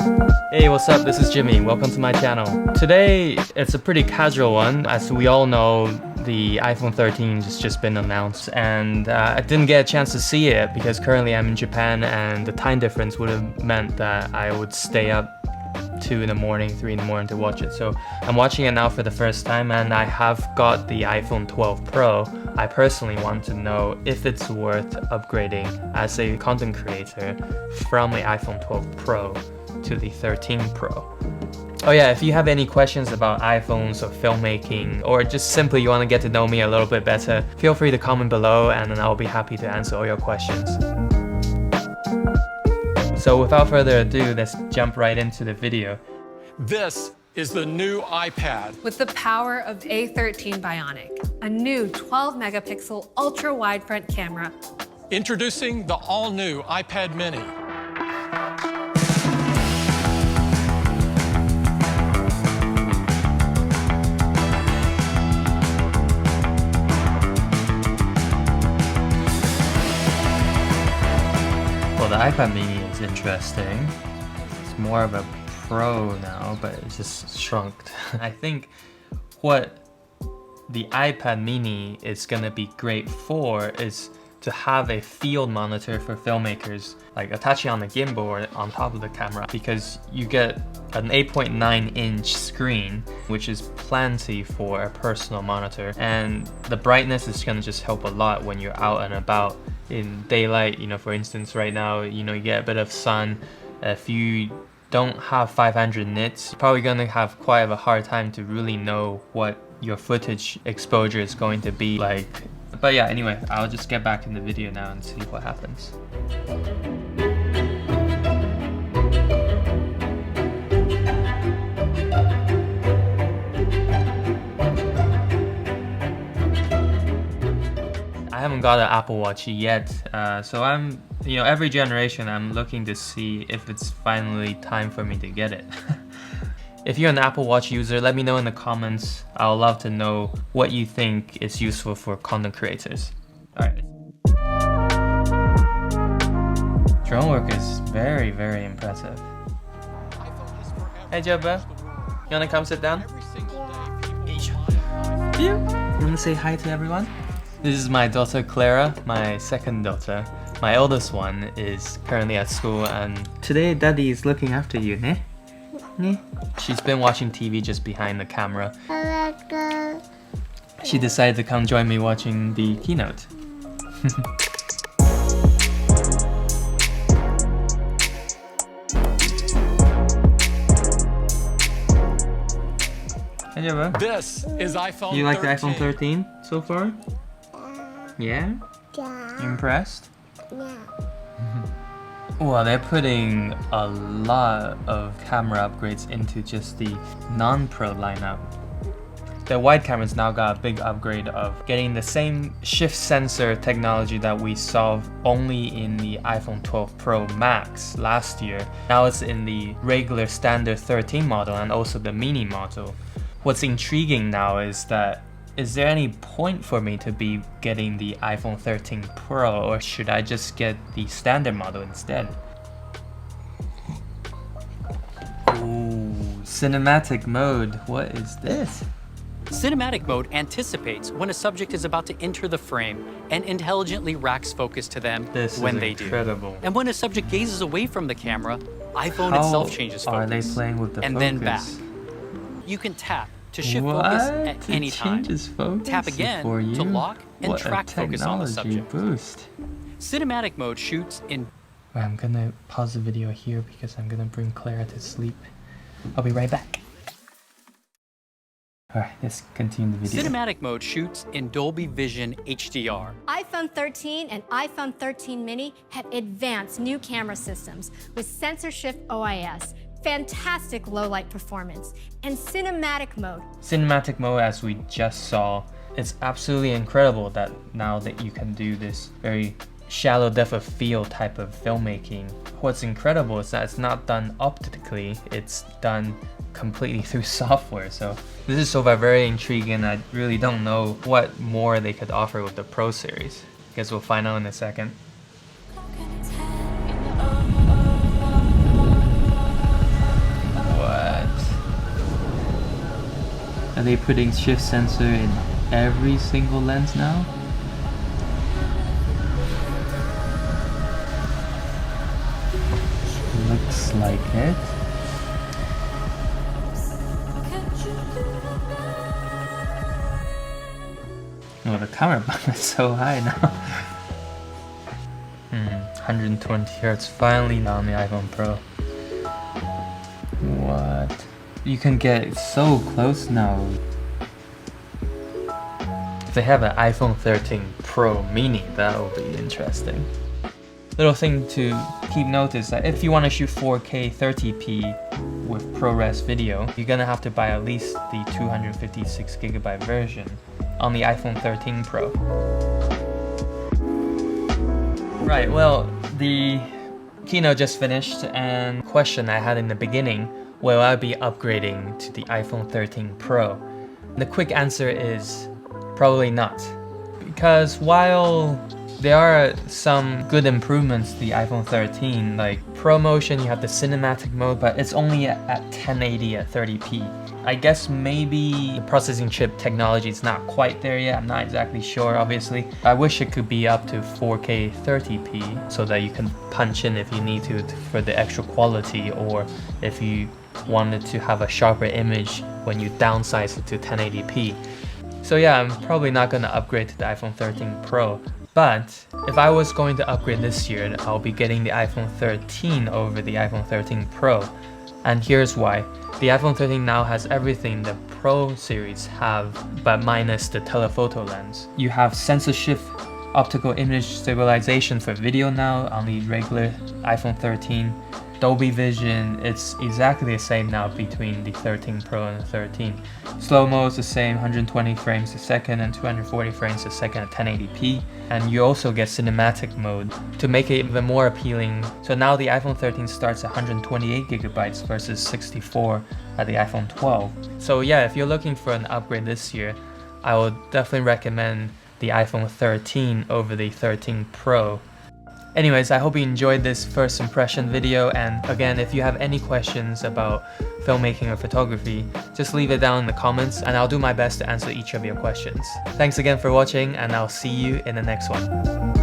Hey, what's up? This is Jimmy. Welcome to my channel. Today, it's a pretty casual one. As we all know, the iPhone 13 has just been announced, and I didn't get a chance to see it because currently I'm in Japan and the time difference would have meant that I would stay up 2 in the morning, 3 in the morning to watch it. So I'm watching it now for the first time, and I have got the iPhone 12 Pro. I personally want to know if it's worth upgrading as a content creator from the iPhone 12 Pro to the 13 Pro. Oh yeah, if you have any questions about iPhones or filmmaking, or just simply you want to get to know me a little bit better, feel free to comment below and then I'll be happy to answer all your questions. So without further ado, let's jump right into the video. This is the new iPad. With the power of A13 Bionic, a new 12 megapixel ultra wide front camera. Introducing the all-new iPad mini. Well, the iPad mini is interesting. It's more of a Pro now, but it's just shrunk. I think what the iPad mini is gonna be great for is to have a field monitor for filmmakers, like attaching on the gimbal or on top of the camera, because you get an 8.9-inch screen, which is plenty for a personal monitor, and the brightness is gonna just help a lot when you're out and about in daylight. You know, for instance, right now, you know, you get a bit of sun. If you don't have 500 nits, you're probably gonna have quite a hard time to really know what your footage exposure is going to be like. But yeah, anyway, I'll just get back in the video now and see what happens. I haven't got an Apple Watch yet, so I'm, you know, every generation I'm looking to see if it's finally time for me to get it. If you're an Apple Watch user, let me know in the comments. I'll love to know what you think is useful for content creators. Alright. Drone work is very, very impressive. Hey Joba, you wanna come sit down? Yeah. You wanna say hi to everyone? This is my daughter Clara, my second daughter. My oldest one is currently at school, and today Daddy is looking after you, ne? She's been watching TV just behind the camera. She decided to come join me watching the keynote. Hey, Jabba. This is iPhone 13. You like the iPhone 13 so far? Yeah? You impressed? Yeah. Well, they're putting a lot of camera upgrades into just the non-Pro lineup. The wide camera's now got a big upgrade of getting the same shift sensor technology that we saw only in the iPhone 12 Pro Max last year. Now it's in the regular standard 13 model and also the mini model. What's intriguing now is that, is there any point for me to be getting the iPhone 13 Pro, or should I just get the standard model instead? Ooh, cinematic mode. What is this? Cinematic mode anticipates when a subject is about to enter the frame and intelligently racks focus to them when they incredible. do. And when a subject gazes away from the camera, iPhone itself changes focus. Are they playing with the and focus? then back. You can tap to shift What? focus at any time. Focus Tap again for you? to lock and What track focus on the subject. Boost. Cinematic mode shoots in. Right, I'm gonna pause the video here because I'm gonna bring Clara to sleep. I'll be right back. Alright, let's continue the video. Cinematic mode shoots in Dolby Vision HDR. iPhone 13 and iPhone 13 mini have advanced new camera systems with sensor shift OIS, fantastic low light performance, and cinematic mode. Cinematic mode, as we just saw, it's absolutely incredible that now that you can do this very shallow depth of field type of filmmaking. What's incredible is that it's not done optically, it's done completely through software. So this is so far very intriguing. I really don't know what more they could offer with the Pro series. Guess we'll find out in a second. Are they putting shift sensor in every single lens now? Looks like it. Oh, the camera button is so high now. 120 Hz finally on the iPhone Pro. What? You can get so close now. If they have an iPhone 13 Pro Mini, that will be interesting. Little thing to keep note is that if you want to shoot 4K 30p with ProRes video, you're gonna have to buy at least the 256GB version on the iPhone 13 Pro. Right, well, the keynote just finished, and question I had in the beginning, will I be upgrading to the iPhone 13 Pro? The quick answer is probably not. Because while there are some good improvements to the iPhone 13, like ProMotion, you have the cinematic mode, but it's only at 1080 at 30p. I guess maybe the processing chip technology is not quite there yet. I'm not exactly sure, obviously. I wish it could be up to 4K 30p so that you can punch in if you need to for the extra quality, or if you wanted to have a sharper image when you downsize it to 1080p. So yeah, I'm probably not going to upgrade to the iPhone 13 Pro. But if I was going to upgrade this year, I'll be getting the iPhone 13 over the iPhone 13 Pro. And here's why. The iPhone 13 now has everything the Pro series have, but minus the telephoto lens. You have sensor shift optical image stabilization for video now on the regular iPhone 13. Dolby Vision, it's exactly the same now between the 13 Pro and the 13. Slow-mo is the same, 120 frames a second and 240 frames a second at 1080p. And you also get cinematic mode to make it even more appealing. So now the iPhone 13 starts at 128GB versus 64 at the iPhone 12. So yeah, if you're looking for an upgrade this year, I would definitely recommend the iPhone 13 over the 13 Pro. Anyways, I hope you enjoyed this first impression video, and again, if you have any questions about filmmaking or photography, just leave it down in the comments and I'll do my best to answer each of your questions. Thanks again for watching, and I'll see you in the next one.